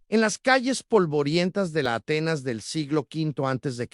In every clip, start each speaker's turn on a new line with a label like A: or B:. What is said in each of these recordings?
A: en las calles polvorientas de la Atenas del siglo V a.C.,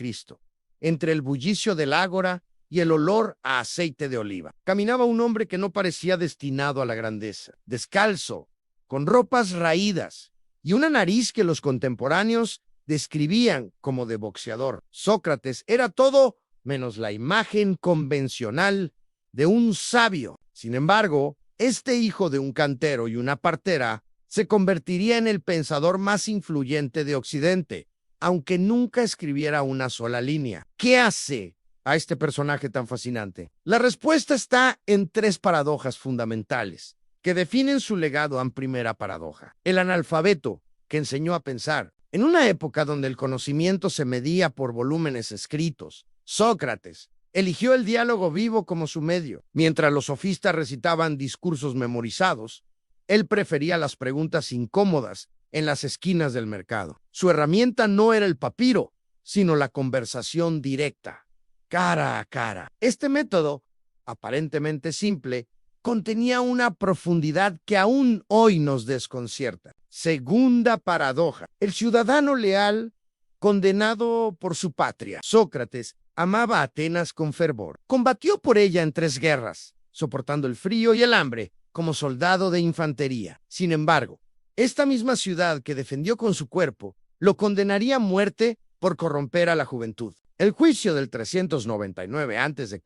A: entre el bullicio del ágora y el olor a aceite de oliva, caminaba un hombre que no parecía destinado a la grandeza, descalzo, con ropas raídas y una nariz que los contemporáneos describían como de boxeador. Sócrates era todo menos la imagen convencional de un sabio. Sin embargo, este hijo de un cantero y una partera se convertiría en el pensador más influyente de Occidente, aunque nunca escribiera una sola línea. ¿Qué hace a este personaje tan fascinante? La respuesta está en tres paradojas fundamentales que definen su legado en primera paradoja. El analfabeto que enseñó a pensar. En una época donde el conocimiento se medía por volúmenes escritos, Sócrates eligió el diálogo vivo como su medio. Mientras los sofistas recitaban discursos memorizados, él prefería las preguntas incómodas en las esquinas del mercado. Su herramienta no era el papiro, sino la conversación directa, cara a cara. Este método, aparentemente simple, contenía una profundidad que aún hoy nos desconcierta. Segunda paradoja. El ciudadano leal, condenado por su patria. Sócrates amaba a Atenas con fervor. Combatió por ella en 3 guerras, soportando el frío y el hambre como soldado de infantería. Sin embargo, esta misma ciudad que defendió con su cuerpo lo condenaría a muerte por corromper a la juventud. El juicio del 399 a.C.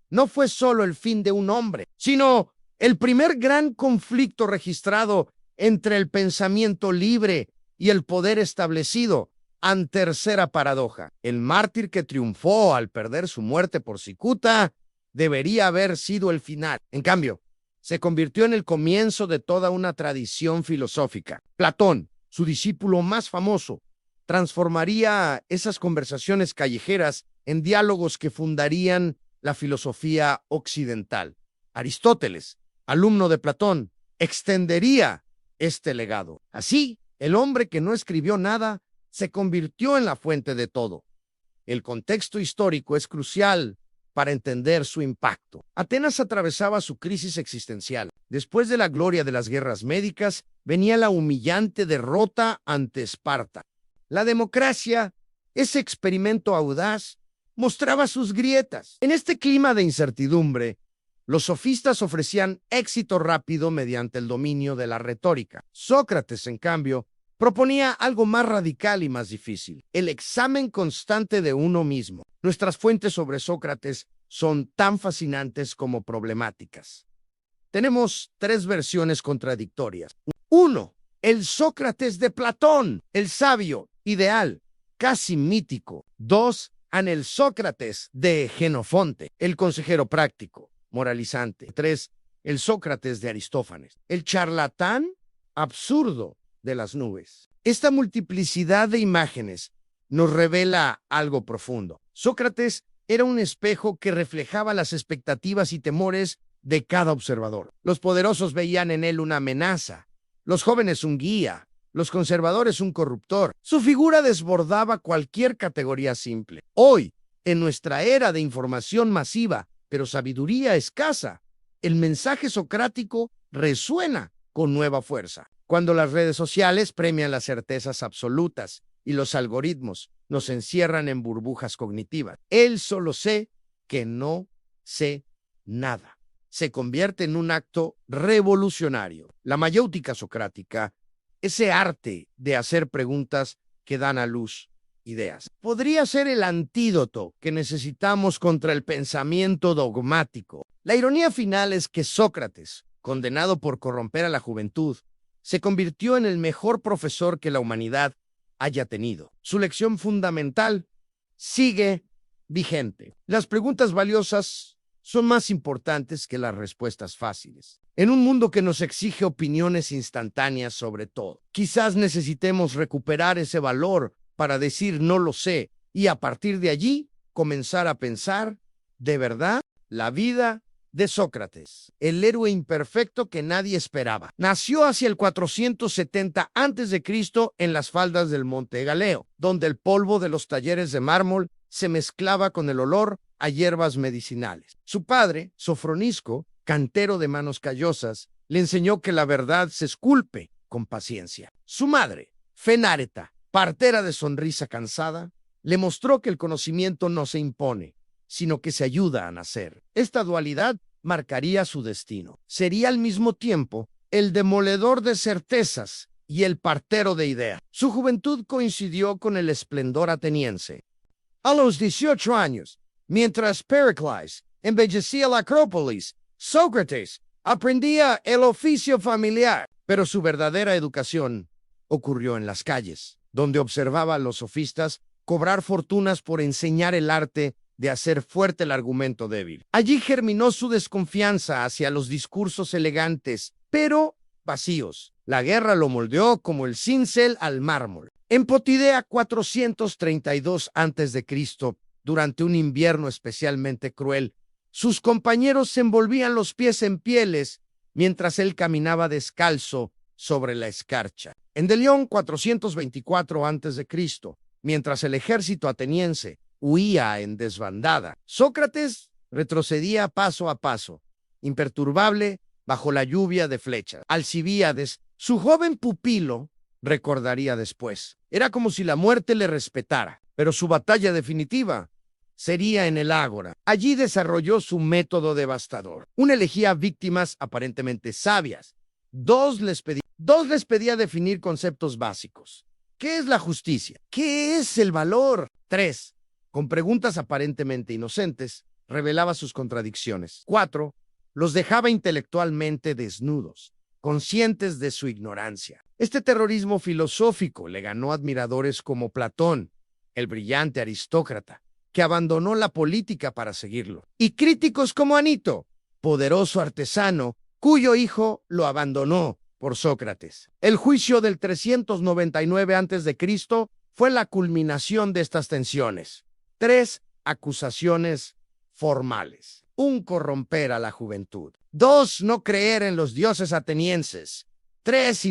A: no fue solo el fin de un hombre, sino el primer gran conflicto registrado entre el pensamiento libre y el poder establecido. En tercera paradoja, el mártir que triunfó al perder su muerte por cicuta debería haber sido el final. En cambio, se convirtió en el comienzo de toda una tradición filosófica. Platón, su discípulo más famoso, transformaría esas conversaciones callejeras en diálogos que fundarían la filosofía occidental. Aristóteles, alumno de Platón, extendería este legado. Así, el hombre que no escribió nada se convirtió en la fuente de todo. El contexto histórico es crucial para entender su impacto. Atenas atravesaba su crisis existencial. Después de la gloria de las guerras médicas, venía la humillante derrota ante Esparta. La democracia, ese experimento audaz, mostraba sus grietas. En este clima de incertidumbre, los sofistas ofrecían éxito rápido mediante el dominio de la retórica. Sócrates, en cambio, proponía algo más radical y más difícil: el examen constante de uno mismo. Nuestras fuentes sobre Sócrates son tan fascinantes como problemáticas. Tenemos 3 versiones contradictorias. 1. El Sócrates de Platón, el sabio, ideal, casi mítico. 2. El Sócrates de Jenofonte, el consejero práctico, moralizante. 3. El Sócrates de Aristófanes, el charlatán absurdo de las nubes. Esta multiplicidad de imágenes nos revela algo profundo. Sócrates era un espejo que reflejaba las expectativas y temores de cada observador. Los poderosos veían en él una amenaza, los jóvenes un guía, los conservadores un corruptor. Su figura desbordaba cualquier categoría simple. Hoy, en nuestra era de información masiva, pero sabiduría escasa, el mensaje socrático resuena con nueva fuerza. Cuando las redes sociales premian las certezas absolutas y los algoritmos nos encierran en burbujas cognitivas, el solo sé que no sé nada se convierte en un acto revolucionario. La mayéutica socrática, ese arte de hacer preguntas que dan a luz ideas, podría ser el antídoto que necesitamos contra el pensamiento dogmático. La ironía final es que Sócrates, condenado por corromper a la juventud, se convirtió en el mejor profesor que la humanidad haya tenido. Su lección fundamental sigue vigente. Las preguntas valiosas son más importantes que las respuestas fáciles. En un mundo que nos exige opiniones instantáneas sobre todo, quizás necesitemos recuperar ese valor para decir no lo sé y a partir de allí comenzar a pensar de verdad. La vida de Sócrates, el héroe imperfecto que nadie esperaba. Nació hacia el 470 a.C. en las faldas del Monte Galeo, donde el polvo de los talleres de mármol se mezclaba con el olor a hierbas medicinales. Su padre, Sofronisco, cantero de manos callosas, le enseñó que la verdad se esculpe con paciencia. Su madre, Fenáreta, partera de sonrisa cansada, le mostró que el conocimiento no se impone, sino que se ayuda a nacer. Esta dualidad marcaría su destino. Sería al mismo tiempo el demoledor de certezas y el partero de ideas. Su juventud coincidió con el esplendor ateniense. A los 18 años, mientras Pericles embellecía la Acrópolis, Sócrates aprendía el oficio familiar, pero su verdadera educación ocurrió en las calles, donde observaba a los sofistas cobrar fortunas por enseñar el arte de hacer fuerte el argumento débil. Allí germinó su desconfianza hacia los discursos elegantes, pero vacíos. La guerra lo moldeó como el cincel al mármol. En Potidea 432 a.C., durante un invierno especialmente cruel, sus compañeros se envolvían los pies en pieles mientras él caminaba descalzo sobre la escarcha. En Delión 424 a.C., mientras el ejército ateniense huía en desbandada, Sócrates retrocedía paso a paso, imperturbable bajo la lluvia de flechas. Alcibíades, su joven pupilo, recordaría después. Era como si la muerte le respetara, pero su batalla definitiva sería en el ágora. Allí desarrolló su método devastador. Uno elegía víctimas aparentemente sabias. Dos les pedía definir conceptos básicos. ¿Qué es la justicia? ¿Qué es el valor? 3. Con preguntas aparentemente inocentes, revelaba sus contradicciones. 4. Los dejaba intelectualmente desnudos, conscientes de su ignorancia. Este terrorismo filosófico le ganó admiradores como Platón, el brillante aristócrata, que abandonó la política para seguirlo, y críticos como Anito, poderoso artesano, cuyo hijo lo abandonó por Sócrates. El juicio del 399 a.C. fue la culminación de estas tensiones. 3 acusaciones formales. 1. Corromper a la juventud. 2. No creer en los dioses atenienses. 3.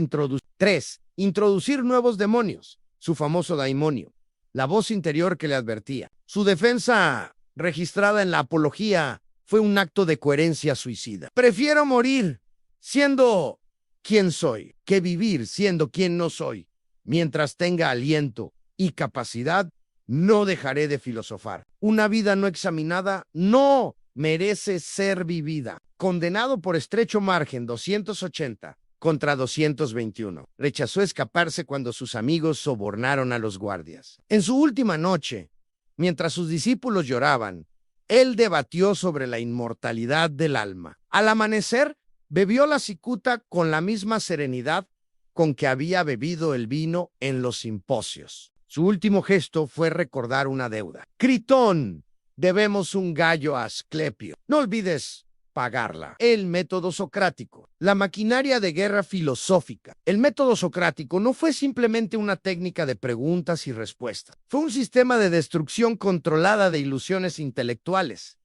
A: Introducir nuevos demonios. Su famoso daimonio. La voz interior que le advertía. Su defensa, registrada en la Apología, fue un acto de coherencia suicida. Prefiero morir siendo quien soy que vivir siendo quien no soy. Mientras tenga aliento y capacidad, no dejaré de filosofar. Una vida no examinada no merece ser vivida. Condenado por estrecho margen 280 contra 221. Rechazó escaparse cuando sus amigos sobornaron a los guardias. En su última noche, mientras sus discípulos lloraban, él debatió sobre la inmortalidad del alma. Al amanecer, bebió la cicuta con la misma serenidad con que había bebido el vino en los simposios. Su último gesto fue recordar una deuda. Critón, debemos un gallo a Asclepio. No olvides pagarla. El método socrático. La maquinaria de guerra filosófica. El método socrático no fue simplemente una técnica de preguntas y respuestas. Fue un sistema de destrucción controlada de ilusiones intelectuales,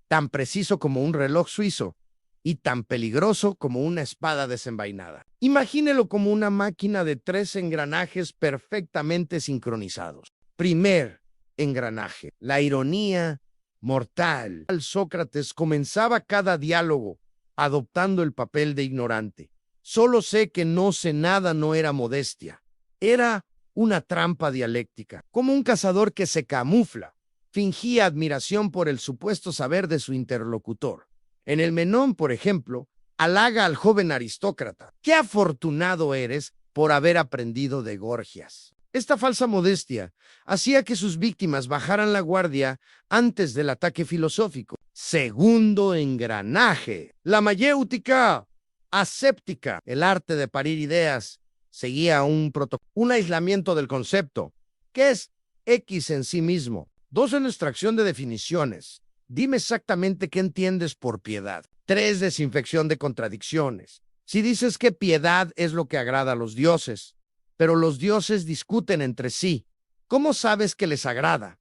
A: tan preciso como un reloj suizo y tan peligroso como una espada desenvainada. Imagínelo como una máquina de 3 engranajes perfectamente sincronizados. Primer engranaje, la ironía mortal. Sócrates comenzaba cada diálogo adoptando el papel de ignorante. Solo sé que no sé nada no era modestia. Era una trampa dialéctica, como un cazador que se camufla. Fingía admiración por el supuesto saber de su interlocutor. En el Menón, por ejemplo, halaga al joven aristócrata. ¡Qué afortunado eres por haber aprendido de Gorgias! Esta falsa modestia hacía que sus víctimas bajaran la guardia antes del ataque filosófico. Segundo engranaje, la mayéutica aséptica, el arte de parir ideas, seguía un aislamiento del concepto, que es X en sí mismo. 2. En extracción de definiciones. Dime exactamente qué entiendes por piedad. 3. Desinfección de contradicciones. Si dices que piedad es lo que agrada a los dioses, pero los dioses discuten entre sí, ¿cómo sabes que les agrada?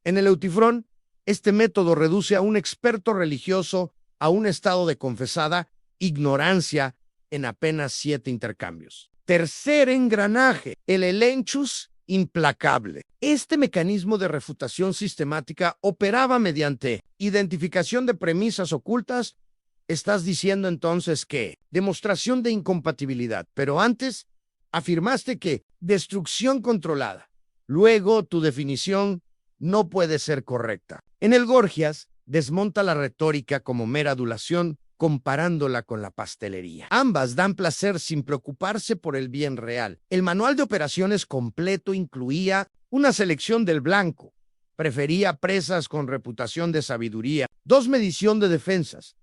A: En el Eutifrón, este método reduce a un experto religioso a un estado de confesada ignorancia en apenas 7 intercambios. Tercer engranaje, el elenchus implacable. Este mecanismo de refutación sistemática operaba mediante identificación de premisas ocultas. Estás diciendo entonces que demostración de incompatibilidad, pero antes Afirmaste que destrucción controlada. Luego, tu definición no puede ser correcta. En el Gorgias, desmonta la retórica como mera adulación, comparándola con la pastelería. Ambas dan placer sin preocuparse por el bien real. El manual de operaciones completo incluía una selección del blanco. Prefería presas con reputación de sabiduría. 2 medición de defensas.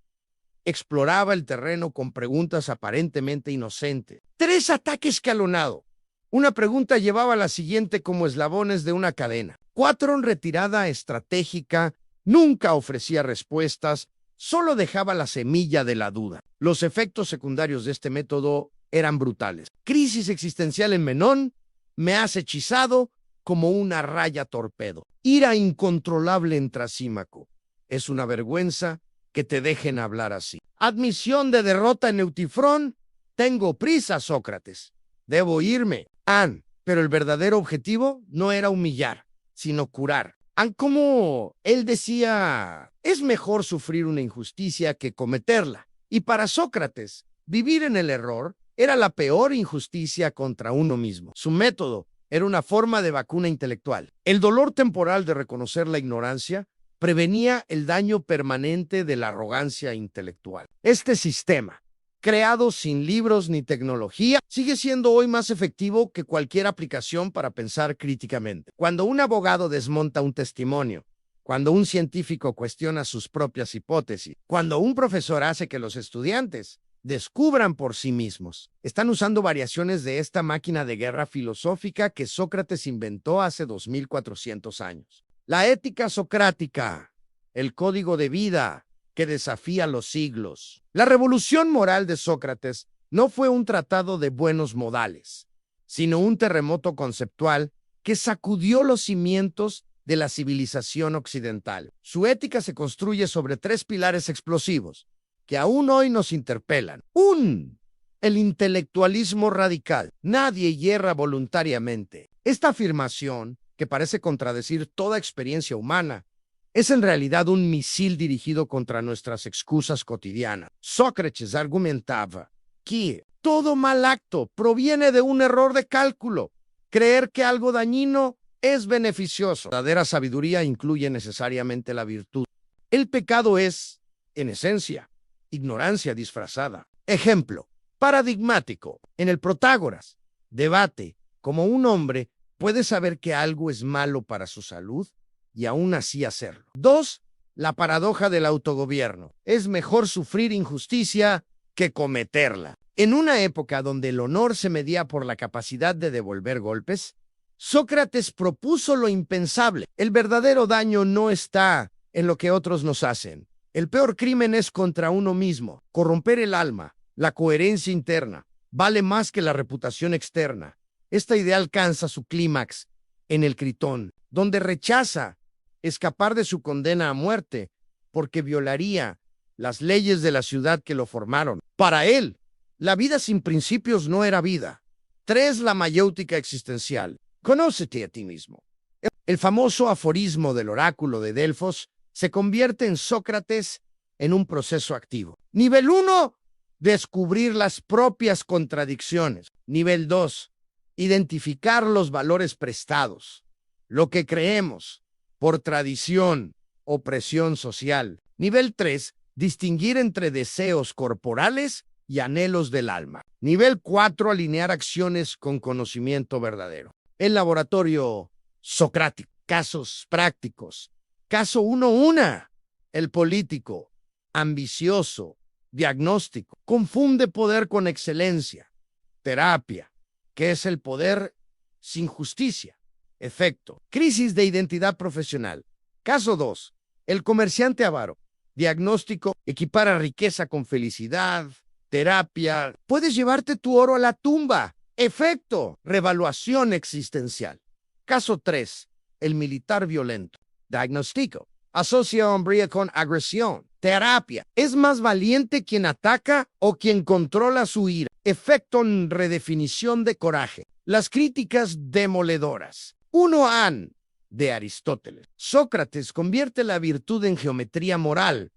A: Exploraba el terreno con preguntas aparentemente inocentes. 3 ataque escalonado. Una pregunta llevaba a la siguiente como eslabones de una cadena. 4 en retirada estratégica. Nunca ofrecía respuestas, solo dejaba la semilla de la duda. Los efectos secundarios de este método eran brutales. Crisis existencial en Menón, me has hechizado como una raya torpedo. Ira incontrolable en Trasímaco. Es una vergüenza que te dejen hablar así. Admisión de derrota en Eutifrón. Tengo prisa, Sócrates. Debo irme. Pero el verdadero objetivo no era humillar, sino curar. Como él decía, es mejor sufrir una injusticia que cometerla. Y para Sócrates, vivir en el error era la peor injusticia contra uno mismo. Su método era una forma de vacuna intelectual. El dolor temporal de reconocer la ignorancia prevenía el daño permanente de la arrogancia intelectual. Este sistema, creado sin libros ni tecnología, sigue siendo hoy más efectivo que cualquier aplicación para pensar críticamente. Cuando un abogado desmonta un testimonio, cuando un científico cuestiona sus propias hipótesis, cuando un profesor hace que los estudiantes descubran por sí mismos, están usando variaciones de esta máquina de guerra filosófica que Sócrates inventó hace 2400 años. La ética socrática, el código de vida que desafía los siglos. La revolución moral de Sócrates no fue un tratado de buenos modales, sino un terremoto conceptual que sacudió los cimientos de la civilización occidental. Su ética se construye sobre 3 pilares explosivos que aún hoy nos interpelan. El intelectualismo radical. Nadie hierra voluntariamente. Esta afirmación, que parece contradecir toda experiencia humana, es en realidad un misil dirigido contra nuestras excusas cotidianas. Sócrates argumentaba que todo mal acto proviene de un error de cálculo. Creer que algo dañino es beneficioso. La verdadera sabiduría incluye necesariamente la virtud. El pecado es, en esencia, ignorancia disfrazada. Ejemplo paradigmático. En el Protágoras, debate cómo un hombre puede saber que algo es malo para su salud y aún así hacerlo. 2. La paradoja del autogobierno. Es mejor sufrir injusticia que cometerla. En una época donde el honor se medía por la capacidad de devolver golpes, Sócrates propuso lo impensable. El verdadero daño no está en lo que otros nos hacen. El peor crimen es contra uno mismo. Corromper el alma, la coherencia interna, vale más que la reputación externa. Esta idea alcanza su clímax en el Critón, donde rechaza escapar de su condena a muerte porque violaría las leyes de la ciudad que lo formaron. Para él, la vida sin principios no era vida. 3. La mayéutica existencial. Conócete a ti mismo. El famoso aforismo del oráculo de Delfos se convierte en Sócrates en un proceso activo. Nivel 1, descubrir las propias contradicciones. Nivel 2, identificar los valores prestados, lo que creemos, por tradición o presión social. Nivel 3, distinguir entre deseos corporales y anhelos del alma. Nivel 4, alinear acciones con conocimiento verdadero. El laboratorio socrático. Casos prácticos. Caso 1. El político, ambicioso, diagnóstico, confunde poder con excelencia. Terapia, que es el poder sin justicia. Efecto, crisis de identidad profesional. Caso 2. El comerciante avaro. Diagnóstico, equipara riqueza con felicidad. Terapia, puedes llevarte tu oro a la tumba. Efecto, revaluación existencial. Caso 3. El militar violento. Diagnóstico, asocia hombría con agresión. Terapia, es más valiente quien ataca o quien controla su ira. Efecto, redefinición de coraje. Las críticas demoledoras. 1. De Aristóteles. Sócrates convierte la virtud en geometría moral,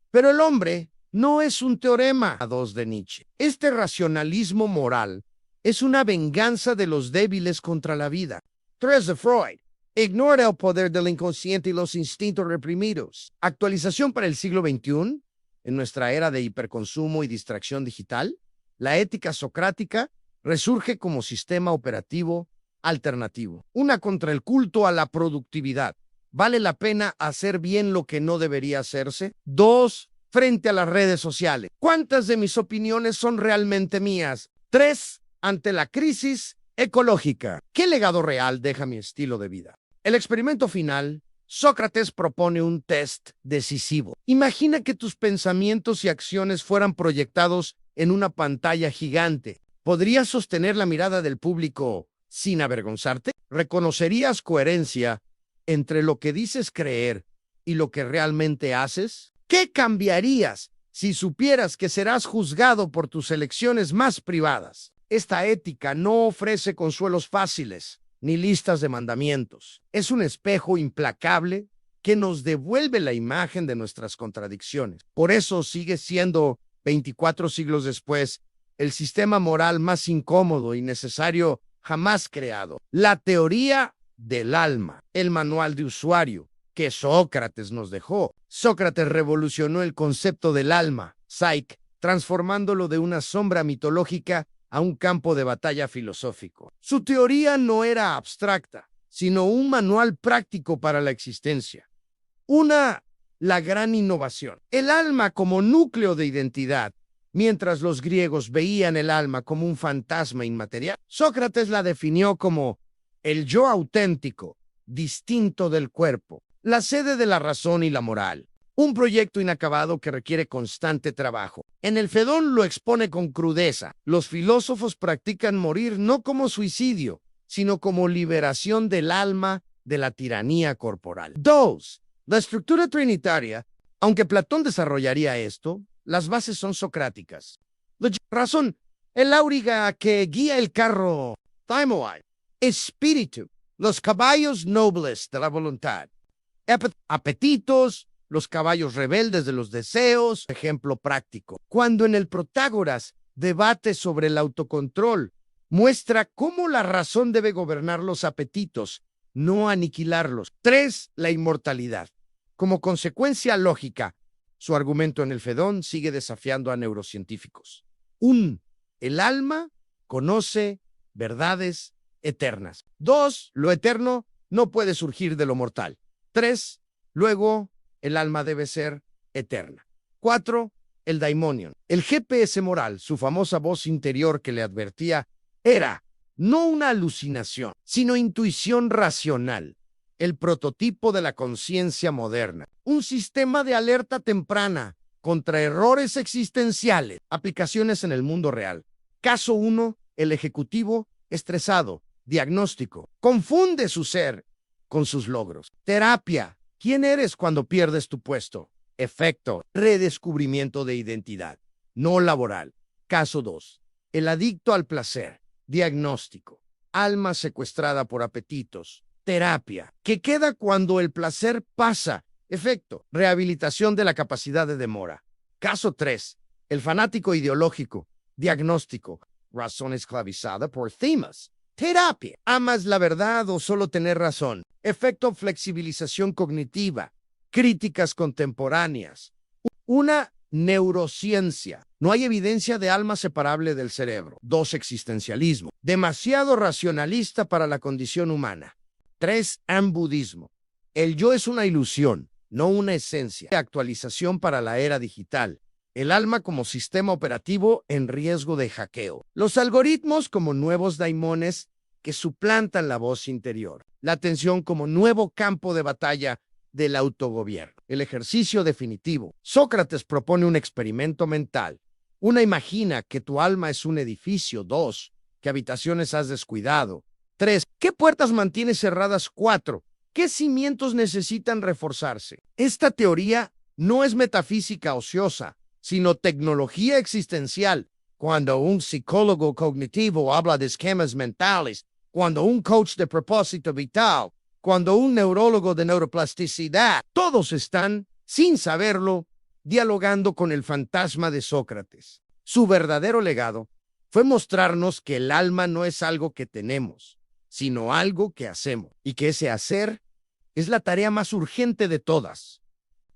A: pero el hombre no es un teorema. 2. De Nietzsche. Este racionalismo moral es una venganza de los débiles contra la vida. 3 de Freud. Ignora el poder del inconsciente y los instintos reprimidos. Actualización para el siglo XXI, en nuestra era de hiperconsumo y distracción digital. La ética socrática resurge como sistema operativo alternativo. Una contra el culto a la productividad. ¿Vale la pena hacer bien lo que no debería hacerse? 2. Frente a las redes sociales. ¿Cuántas de mis opiniones son realmente mías? 3. Ante la crisis ecológica. ¿Qué legado real deja mi estilo de vida? El experimento final, Sócrates propone un test decisivo. Imagina que tus pensamientos y acciones fueran proyectados en una pantalla gigante. ¿Podrías sostener la mirada del público sin avergonzarte? ¿Reconocerías coherencia entre lo que dices creer y lo que realmente haces? ¿Qué cambiarías si supieras que serás juzgado por tus elecciones más privadas? Esta ética no ofrece consuelos fáciles ni listas de mandamientos. Es un espejo implacable que nos devuelve la imagen de nuestras contradicciones. Por eso sigue siendo, 24 siglos después, el sistema moral más incómodo y necesario jamás creado. La teoría del alma, el manual de usuario que Sócrates nos dejó. Sócrates revolucionó el concepto del alma, psyche, transformándolo de una sombra mitológica a un campo de batalla filosófico. Su teoría no era abstracta, sino un manual práctico para la existencia. La gran innovación. El alma como núcleo de identidad. Mientras los griegos veían el alma como un fantasma inmaterial, Sócrates la definió como el yo auténtico, distinto del cuerpo, la sede de la razón y la moral. Un proyecto inacabado que requiere constante trabajo. En el Fedón lo expone con crudeza. Los filósofos practican morir no como suicidio, sino como liberación del alma de la tiranía corporal. 2. La estructura trinitaria. Aunque Platón desarrollaría esto, las bases son socráticas. La razón, el auriga que guía el carro, thymoai, espíritu, los caballos nobles de la voluntad, apetitos, los caballos rebeldes de los deseos, ejemplo práctico. Cuando en el Protágoras debate sobre el autocontrol, muestra cómo la razón debe gobernar los apetitos, no aniquilarlos. 3. La inmortalidad. Como consecuencia lógica, su argumento en el Fedón sigue desafiando a neurocientíficos. El alma conoce verdades eternas. 2. Lo eterno no puede surgir de lo mortal. 3. Luego, el alma debe ser eterna. 4. El daimonion. El GPS moral, su famosa voz interior que le advertía, era no una alucinación, sino intuición racional. El prototipo de la conciencia moderna. Un sistema de alerta temprana contra errores existenciales. Aplicaciones en el mundo real. Caso 1. El ejecutivo estresado. Diagnóstico. Confunde su ser con sus logros. Terapia. ¿Quién eres cuando pierdes tu puesto? Efecto. Redescubrimiento de identidad. No laboral. Caso 2. El adicto al placer. Diagnóstico. Alma secuestrada por apetitos. Terapia. ¿Qué queda cuando el placer pasa? Efecto. Rehabilitación de la capacidad de demora. Caso 3. El fanático ideológico. Diagnóstico. Razón esclavizada por themas. Terapia. ¿Amas la verdad o solo tener razón? Efecto. Flexibilización cognitiva. Críticas contemporáneas. Una neurociencia. No hay evidencia de alma separable del cerebro. 2. Existencialismo. Demasiado racionalista para la condición humana. 3. Budismo. El yo es una ilusión, no una esencia. Actualización para la era digital. El alma como sistema operativo en riesgo de hackeo. Los algoritmos como nuevos daimones que suplantan la voz interior. La atención como nuevo campo de batalla del autogobierno. El ejercicio definitivo. Sócrates propone un experimento mental. 1. Imagina que tu alma es un edificio. 2. ¿Qué habitaciones has descuidado? 3. ¿Qué puertas mantienes cerradas? 4. ¿Qué cimientos necesitan reforzarse? Esta teoría no es metafísica ociosa, sino tecnología existencial. Cuando un psicólogo cognitivo habla de esquemas mentales, cuando un coach de propósito vital, cuando un neurólogo de neuroplasticidad, todos están, sin saberlo, dialogando con el fantasma de Sócrates. Su verdadero legado fue mostrarnos que el alma no es algo que tenemos, sino algo que hacemos, y que ese hacer es la tarea más urgente de todas.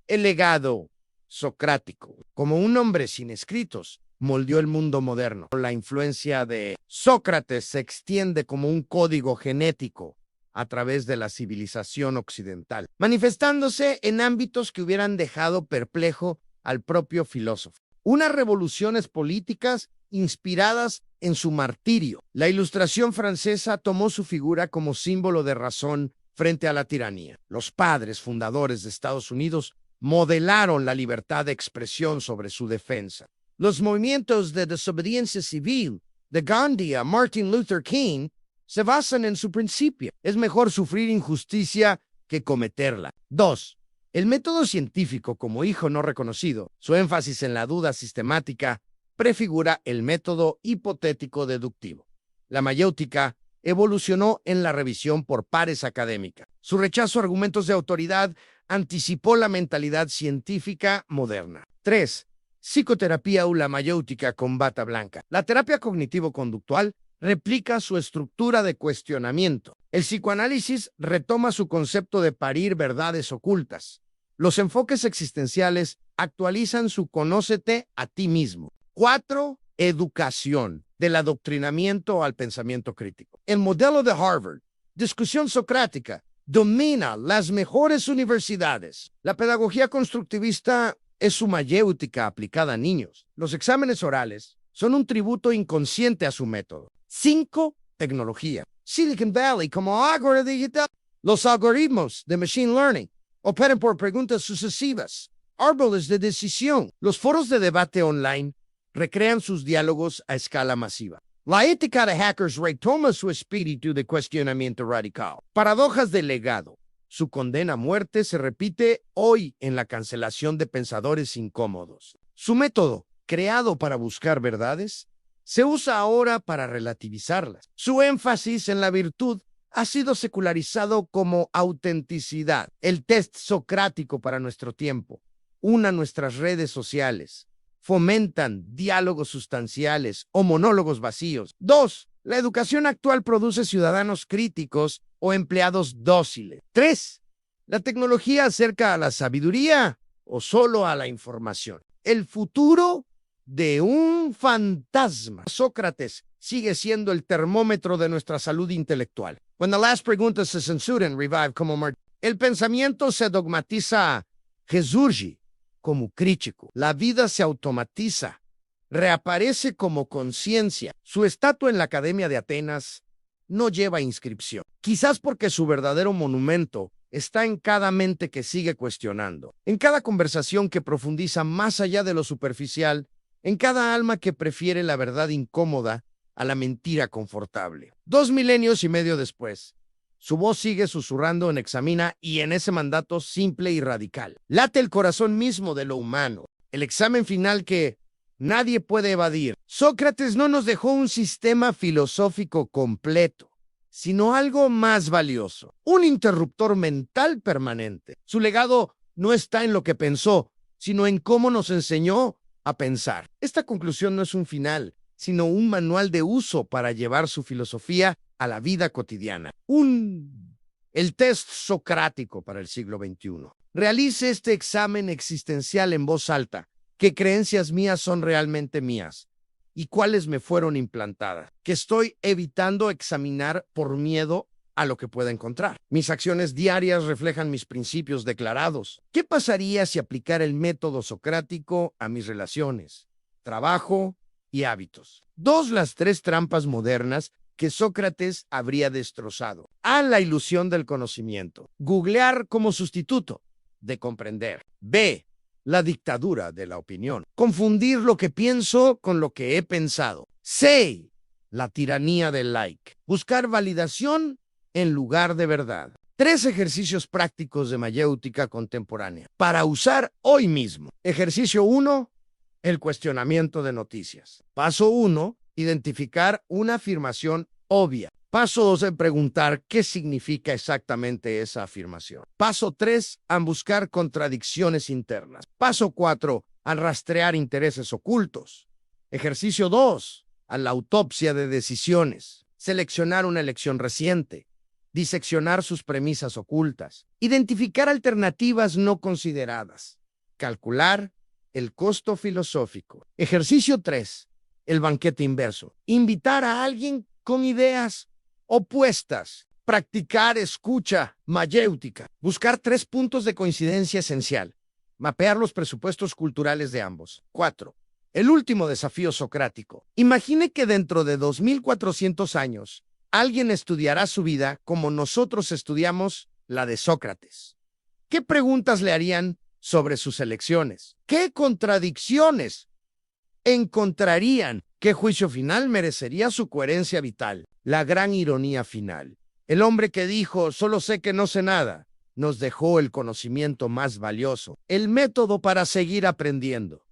A: El legado socrático, como un hombre sin escritos, moldeó el mundo moderno. La influencia de Sócrates se extiende como un código genético a través de la civilización occidental, manifestándose en ámbitos que hubieran dejado perplejo al propio filósofo. Unas revoluciones políticas inspiradas en su martirio. La Ilustración francesa tomó su figura como símbolo de razón frente a la tiranía. Los padres fundadores de Estados Unidos modelaron la libertad de expresión sobre su defensa. Los movimientos de desobediencia civil de Gandhi a Martin Luther King se basan en su principio. Es mejor sufrir injusticia que cometerla. 2. El método científico como hijo no reconocido, su énfasis en la duda sistemática, prefigura el método hipotético deductivo. La mayéutica evolucionó en la revisión por pares académica. Su rechazo a argumentos de autoridad anticipó la mentalidad científica moderna. 3. Psicoterapia o la mayéutica con bata blanca. La terapia cognitivo-conductual replica su estructura de cuestionamiento. El psicoanálisis retoma su concepto de parir verdades ocultas. Los enfoques existenciales actualizan su conócete a ti mismo. 4. Educación, del adoctrinamiento al pensamiento crítico. El modelo de Harvard, discusión socrática, domina las mejores universidades. La pedagogía constructivista es su mayéutica aplicada a niños. Los exámenes orales son un tributo inconsciente a su método. 5. Tecnología. Silicon Valley como ágora digital. Los algoritmos de Machine Learning operan por preguntas sucesivas. Árboles de decisión. Los foros de debate online recrean sus diálogos a escala masiva. La ética de hackers retoma su espíritu de cuestionamiento radical. Paradojas del legado. Su condena a muerte se repite hoy en la cancelación de pensadores incómodos. Su método, creado para buscar verdades, se usa ahora para relativizarlas. Su énfasis en la virtud ha sido secularizado como autenticidad. El test socrático para nuestro tiempo una nuestras redes sociales. Fomentan diálogos sustanciales o monólogos vacíos. 2. La educación actual produce ciudadanos críticos o empleados dóciles. 3. La tecnología acerca a la sabiduría o solo a la información. El futuro de un fantasma. Sócrates sigue siendo el termómetro de nuestra salud intelectual. Cuando las preguntas se censuran, revive como el pensamiento se dogmatiza, resurge como crítico. La vida se automatiza, reaparece como conciencia. Su estatua en la Academia de Atenas no lleva inscripción. Quizás porque su verdadero monumento está en cada mente que sigue cuestionando, en cada conversación que profundiza más allá de lo superficial, en cada alma que prefiere la verdad incómoda a la mentira confortable. 2 milenios y medio después, su voz sigue susurrando en Examina y en ese mandato simple y radical. Late el corazón mismo de lo humano, el examen final que nadie puede evadir. Sócrates no nos dejó un sistema filosófico completo, sino algo más valioso, un interruptor mental permanente. Su legado no está en lo que pensó, sino en cómo nos enseñó a pensar. Esta conclusión no es un final, sino un manual de uso para llevar su filosofía a la vida cotidiana. El test socrático para el siglo XXI. Realice este examen existencial en voz alta. ¿Qué creencias mías son realmente mías? ¿Y cuáles me fueron implantadas? ¿Qué estoy evitando examinar por miedo a lo que pueda encontrar? Mis acciones diarias reflejan mis principios declarados. ¿Qué pasaría si aplicara el método socrático a mis relaciones, trabajo y hábitos? 2. Las 3 trampas modernas que Sócrates habría destrozado. A. La ilusión del conocimiento. Googlear como sustituto de comprender. B. La dictadura de la opinión. Confundir lo que pienso con lo que he pensado. C. La tiranía del like. Buscar validación en lugar de verdad. 3 ejercicios prácticos de mayéutica contemporánea para usar hoy mismo. Ejercicio 1. El cuestionamiento de noticias. Paso 1. Identificar una afirmación obvia. Paso 2, preguntar qué significa exactamente esa afirmación. Paso 3, buscar contradicciones internas. Paso 4, rastrear intereses ocultos. Ejercicio 2, a la autopsia de decisiones, seleccionar una elección reciente, diseccionar sus premisas ocultas, identificar alternativas no consideradas, calcular el costo filosófico. Ejercicio 3. El banquete inverso. Invitar a alguien con ideas opuestas. Practicar escucha mayéutica. Buscar 3 puntos de coincidencia esencial. Mapear los presupuestos culturales de ambos. 4. El último desafío socrático. Imagine que dentro de 2400 años, alguien estudiará su vida como nosotros estudiamos la de Sócrates. ¿Qué preguntas le harían sobre sus elecciones? ¿Qué contradicciones encontrarían? ¿Qué juicio final merecería su coherencia vital? La gran ironía final. El hombre que dijo, solo sé que no sé nada, nos dejó el conocimiento más valioso, el método para seguir aprendiendo.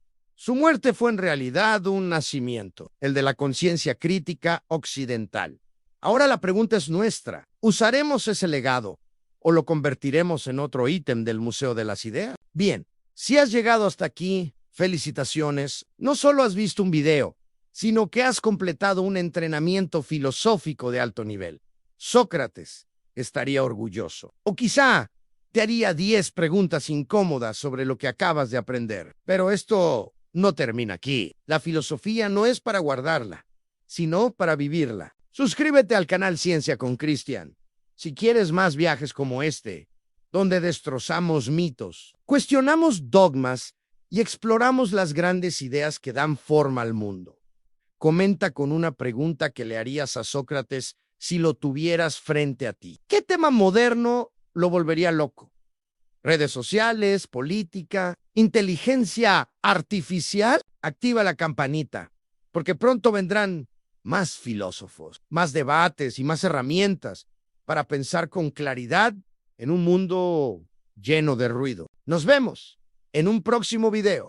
A: Su muerte fue en realidad un nacimiento, el de la conciencia crítica occidental. Ahora la pregunta es nuestra. ¿Usaremos ese legado o lo convertiremos en otro ítem del Museo de las Ideas? Bien, si has llegado hasta aquí, felicitaciones. No solo has visto un video, sino que has completado un entrenamiento filosófico de alto nivel. Sócrates estaría orgulloso. O quizá te haría 10 preguntas incómodas sobre lo que acabas de aprender. Pero esto no termina aquí. La filosofía no es para guardarla, sino para vivirla. Suscríbete al canal Ciencia con Cristian si quieres más viajes como este, donde destrozamos mitos, cuestionamos dogmas y exploramos las grandes ideas que dan forma al mundo. Comenta con una pregunta que le harías a Sócrates si lo tuvieras frente a ti. ¿Qué tema moderno lo volvería loco? ¿Redes sociales, política, inteligencia artificial? Activa la campanita, porque pronto vendrán más filósofos, más debates y más herramientas para pensar con claridad en un mundo lleno de ruido. Nos vemos en un próximo video.